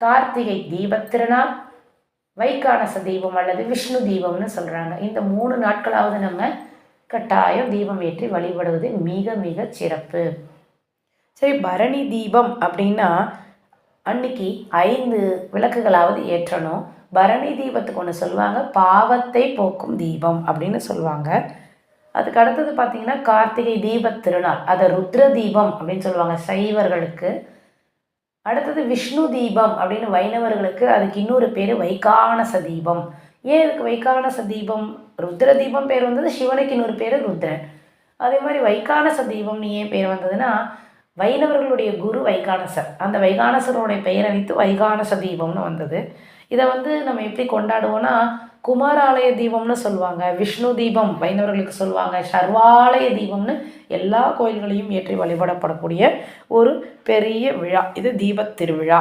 கார்த்திகை தீபத்திருநாள், வைகானச தீபம் அல்லது விஷ்ணு தீபம்னு சொல்கிறாங்க. இந்த 3 நாட்களாவது நம்ம கட்டாயம் தீபம் ஏற்றி வழிபடுவது மிக மிக சிறப்பு. சரி, பரணி தீபம் அப்படின்னா அன்னைக்கு 5 விளக்குகளாவது ஏற்றணும். பரணி தீபத்துக்கு ஒன்று சொல்லுவாங்க, பாவத்தை போக்கும் தீபம் அப்படின்னு சொல்லுவாங்க. அதுக்கு அடுத்தது பார்த்திங்கன்னா கார்த்திகை தீப திருநாள், அதை ருத்ர தீபம் அப்படின்னு சொல்லுவாங்க சைவர்களுக்கு. அடுத்தது விஷ்ணு தீபம் அப்படின்னு வைணவர்களுக்கு, அதுக்கு இன்னொரு பேர் வைகானச தீபம். ஏன் இதுக்கு வைகானச தீபம்? ருத்ர தீபம் பேர் வந்தது, சிவனுக்கு இன்னொரு பேர் ருத்ரன். அதே மாதிரி வைகானச தீபம்னு ஏன் பேர் வந்ததுன்னா, வைணவர்களுடைய குரு வைகானசர், அந்த வைகானசருடைய பெயரை வைத்து வைகானச தீபம்னு வந்தது. இதை நம்ம எப்படி கொண்டாடுவோன்னா, குமாராலய தீபம்னு சொல்லுவாங்க, விஷ்ணு தீபம் வைணவர்களுக்கு சொல்லுவாங்க, சர்வாலய தீபம்னு எல்லா கோயில்களையும் ஏற்றி வழிபடப்படக்கூடிய ஒரு பெரிய விழா இது தீபத் திருவிழா.